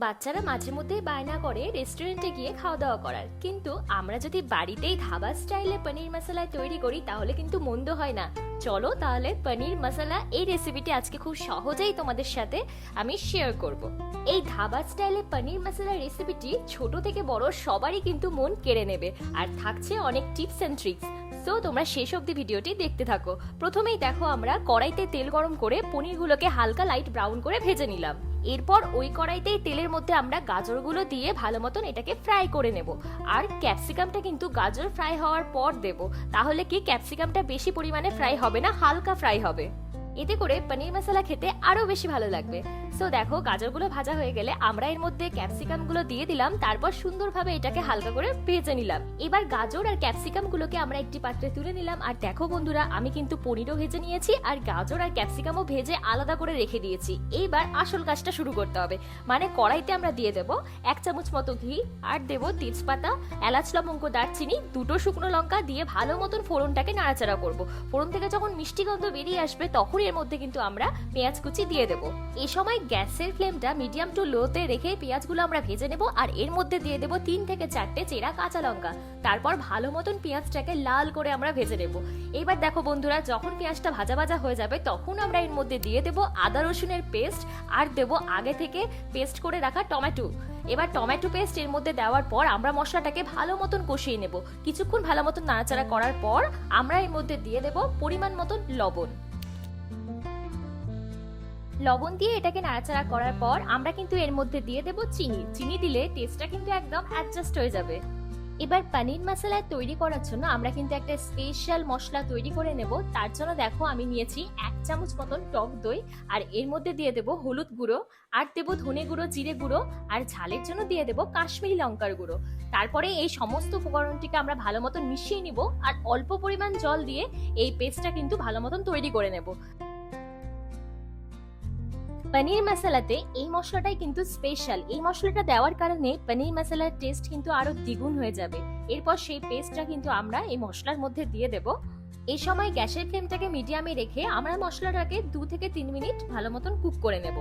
বাচ্চারা মাঝে মধ্যেই বায়না করে রেস্টুরেন্টে গিয়ে খাওয়া দাওয়া করার, কিন্তু আমরা যদি বাড়িতেই ধাবা স্টাইলে পনির মশলা তৈরি করি তাহলে কিন্তু মন্দ হয় না। চলো তাহলে পনির মশলা এই রেসিপিটি আজকে খুব সহজেই তোমাদের সাথে আমি শেয়ার করব। এই ধাবা স্টাইলে পনির মশলা রেসিপিটি ছোট থেকে বড় সবারই কিন্তু মন কেড়ে নেবে, আর থাকছে অনেক টিপস এন্ড ট্রিক্স। তো তোমরা শেষ অবধি ভিডিওটি দেখতে থাকো। প্রথমেই দেখো আমরা কড়াইতে তেল গরম করে পনিরগুলোকে হালকা লাইট ব্রাউন করে ভেজে নিলাম। এরপর ওই কড়াইতেই তেলের মধ্যে আমরা গাজরগুলো দিয়ে ভালো মতন এটাকে ফ্রাই করে নেব। আর ক্যাপসিকামটা কিন্তু গাজর ফ্রাই হওয়ার পর দেব, তাহলে কি ক্যাপসিকামটা বেশি পরিমাণে ফ্রাই হবে না, হালকা ফ্রাই হবে। এতে করে পনির মশলা খেতে আরো বেশি ভালো লাগবে। সো দেখো গাজরগুলো ভাজা হয়ে গেলে আমরা এর মধ্যে ক্যাপসিকাম গুলো দিয়ে দিলাম, তারপর সুন্দরভাবে এটাকে হালকা করে ভেজে নিলাম। এবার গাজর আর ক্যাপসিকাম গুলোকে আমরা একটি পাত্রে তুলে নিলাম। আর দেখো বন্ধুরা, আমি কিন্তু পনিরও ভেজে নিয়েছি আর গাজর আর ক্যাপসিকামও ভেজে আলাদা করে রেখে দিয়েছি। এইবার আসল কাজটা শুরু করতে হবে, মানে কড়াইতে আমরা দিয়ে দেব 1 চামচ মতো ঘি, আর দেব তেজপাতা, এলাচ, লবঙ্গ, দারচিনি, 2টো শুকনো লঙ্কা দিয়ে ভালো মতন ফোড়নটাকে নাড়াচাড়া করব। ফোড়ন থেকে যখন মিষ্টি গন্ধ বেরিয়ে আসবে তখন এর মধ্যে কিন্তু আমরা পেঁয়াজ কুচি দিয়ে দেব। এই সময় গ্যাসের ফ্লেমটা মিডিয়াম টু লোতে রেখে পেঁয়াজগুলো আমরা ভেজে নেব। আর এর মধ্যে দিয়ে দেব 3 থেকে 4টে চেরা কাঁচা লঙ্কা। তারপর ভালো মতন পেঁয়াজটাকে লাল করে আমরা ভেজে নেব। এবার দেখো বন্ধুরা, যখন পেঁয়াজটা ভাজা ভাজা হয়ে যাবে তখন আমরা এর মধ্যে দিয়ে দেব আদা রসুনের পেস্ট, আর দেব আগে থেকে পেস্ট করে রাখা টমেটো। এবার টমেটো পেস্ট এর মধ্যে দেওয়ার পর আমরা মশলাটাকে ভালো মতন কষিয়ে নেব। কিছুক্ষণ ভালো মতন নাড়াচাড়া করার পর আমরা এর মধ্যে দিয়ে দেব পরিমাণ মতন লবণ। লবণ দিয়ে এটাকে নাড়াচাড়া করার পর আমরা কিন্তু এর মধ্যে দিয়ে দেব চিনি। চিনি দিলে টেস্টটা কিন্তু একদম অ্যাডজাস্ট হয়ে যাবে। এবার পনির মশলা তৈরি করার জন্য আমরা কিন্তু একটা স্পেশাল মশলা তৈরি করে নেব। তার জন্য দেখো আমি নিয়েছি 1 চামচ মতন টক দই, আর এর মধ্যে দিয়ে দেব হলুদ গুঁড়ো, আর দেব ধনে গুঁড়ো, জিরে গুঁড়ো, আর ঝালের জন্য দিয়ে দেব কাশ্মীরি লঙ্কার গুঁড়ো। তারপরে এই সমস্ত উপকরণটিকে আমরা ভালো মতন মিশিয়ে নিব, আর অল্প পরিমাণ জল দিয়ে এই পেস্টটা কিন্তু ভালো মতন তৈরি করে নেব। পনির মশলাতে এই মশলাটাই কিন্তু স্পেশাল। এই মশলাটা দেওয়ার কারণে পনির মশলার টেস্ট কিন্তু আরো দ্বিগুণ হয়ে যাবে। এরপর সেই পেস্টটা কিন্তু আমরা এই মশলার মধ্যে দিয়ে দেব। এই সময় গ্যাসের ফ্লেমটাকে মিডিয়ামে রেখে আমরা মশলাটাকে 2 থেকে 3 মিনিট ভালো মতন কুক করে নেব।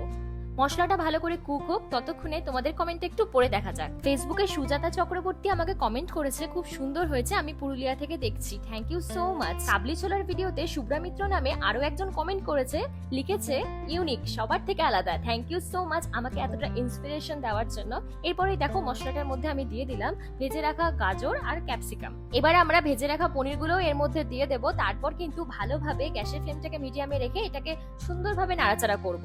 মশলাটা ভালো করে কুক হোক ততক্ষণে তোমাদের কমেন্ট একটু পড়ে দেখা যাক। ফেসবুকে সুজাতা চক্রবর্তী আমাকে কমেন্ট করেছে, খুব সুন্দর হয়েছে, আমি পুরুলিয়া থেকে দেখছি, থ্যাংক ইউ সো মাচ। কাবলি ছোলার ভিডিওতে শুভ্রা মিত্র নামে আরো একজন কমেন্ট করেছে, লিখেছে ইউনিক, সবার থেকে আলাদা, থ্যাংক ইউ সো মাচ আমাকে এতটা ইন্সপিরেশন দেওয়ার জন্য। এরপরেই দেখো মশলাটার মধ্যে আমি দিয়ে দিলাম ভেজে রাখা গাজর আর ক্যাপসিকাম। এবার আমরা ভেজে রাখা পনিরগুলো এর মধ্যে দিয়ে দেব। তারপর কিন্তু ভালোভাবে গ্যাসের ফ্লেমটাকে মিডিয়ামে রেখে এটাকে সুন্দরভাবে নাড়াচাড়া করব।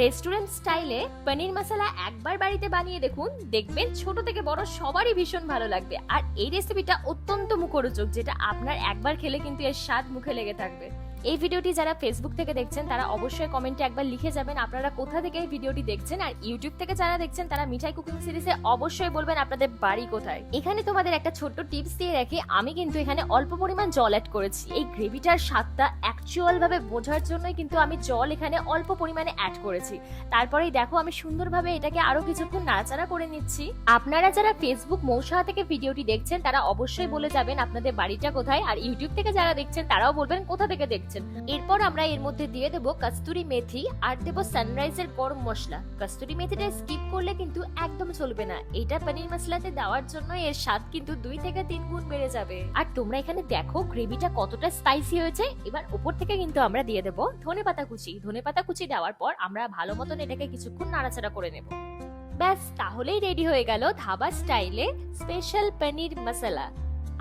রেস্টুরেন্ট স্টাইলে পনির মশলা একবার বাড়িতে বানিয়ে দেখুন, দেখবেন ছোট থেকে বড় সবারই ভীষণ ভালো লাগবে। আর এই রেসিপিটা অত্যন্ত মুখরোচক, যেটা আপনার একবার খেলে কিন্তু এর স্বাদ মুখে লেগে থাকবে। এই ভিডিওটি যারা ফেসবুক থেকে দেখছেন তারা অবশ্যই কমেন্টে একবার লিখে যাবেন আপনারা কোথা থেকে এই ভিডিওটি দেখছেন। আর ইউটিউব থেকে যারা দেখছেন তারা মিঠাই কুকিং সিরিজে অবশ্যই বলবেন আপনাদের বাড়ি কোথায়। এখানে তোমাদের একটা ছোট্ট টিপস দিয়ে রাখি, আমি কিন্তু এখানে অল্প পরিমাণ জল অ্যাড করেছি। এই গ্রেভিটার স্বাদটা অ্যাকচুয়াল ভাবে বোঝার জন্যই কিন্তু আমি জল এখানে অল্প পরিমাণে অ্যাড করেছি। তারপরেই দেখো আমি সুন্দরভাবে এটাকে আরো কিছুক্ষণ নাড়াচাড়া করে নিচ্ছি। আপনারা যারা ফেসবুক মৌসা থেকে ভিডিওটি দেখছেন তারা অবশ্যই বলে যাবেন আপনাদের বাড়িটা কোথায়। আর ইউটিউব থেকে যারা দেখছেন তারাও বলবেন কোথা থেকে দেখছেন। এরপর আমরা এর মধ্যে দিয়ে দেব কস্তুরি মেথি, আর দেব সানরাইজের গরম মশলা। কস্তুরি মেথিটা স্কিপ করলে কিন্তু একদম চলবে না, এটা পনির মশলাতে দেওয়ার জন্য এর স্বাদ কিন্তু 2 থেকে 3 গুণ বেড়ে যাবে। আর তোমরা এখানে দেখো গ্রেভিটা কতটা স্পাইসি হয়েছে। এবার উপর থেকে কিন্তু আমরা দিয়ে দেব ধনেপাতা কুচি। ধনেপাতা কুচি দেওয়ার পর আমরা ভালো মতন এটাকে কিছুক্ষণ নাড়াচাড়া করে নেব। ব্যাস, তাহলেই রেডি হয়ে গেল ধাবা স্টাইলে স্পেশাল পনির মশলা।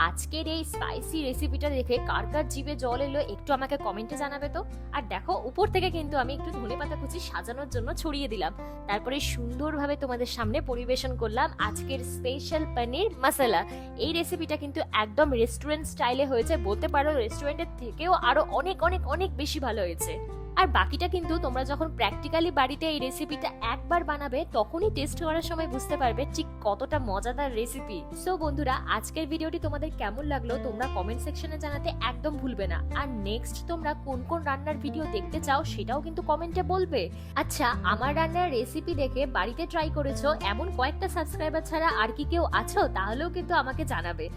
আজকের এই স্পাইসি রেসিপিটা দেখে কার কার জিভে জল এলো একটু আমাকে কমেন্টে জানাবে তো। আর দেখো উপর থেকে কিন্তু আমি একটু ধনেপাতা কুচি সাজানোর জন্য ছড়িয়ে দিলাম। তারপরে সুন্দরভাবে তোমাদের সামনে পরিবেশন করলাম আজকের স্পেশাল পনির মশলা। এই রেসিপিটা কিন্তু একদম রেস্টুরেন্ট স্টাইলে হয়েছে, বলতে পারো রেস্টুরেন্টের থেকেও আরো অনেক অনেক অনেক বেশি ভালো হয়েছে। আর বাকিটা কিন্তু তোমরা যখন প্র্যাকটিক্যালি বাড়িতে এই রেসিপিটা একবার বানাবে তখনই টেস্ট করার সময় বুঝতে পারবে ঠিক কতটা মজাদার রেসিপি। সো বন্ধুরা, আজকের ভিডিওটি তোমাদের কেমন লাগলো তোমরা কমেন্ট সেকশনে জানাতে একদম ভুলবে না। আর নেক্সট তোমরা কোন কোন রান্নার ভিডিও দেখতে চাও সেটাও কিন্তু কমেন্টে বলবে। আচ্ছা, আমার রান্নার রেসিপি দেখে বাড়িতে ট্রাই করেছো এমন কয়েকটা সাবস্ক্রাইবার ছাড়া আর কি কেউ আছো, তাহলেও কিন্তু আমাকে জানাবে।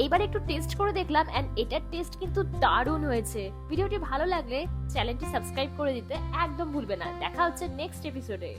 এইবার একটু টেস্ট করে দেখলাম এন্ড এটার টেস্ট কিন্তু দারুণ হয়েছে। ভিডিওটি ভালো লাগলে চ্যানেলটি সাবস্ক্রাইব করে দিতে একদম ভুলবে না। দেখা হচ্ছে নেক্সট এপিসোডে।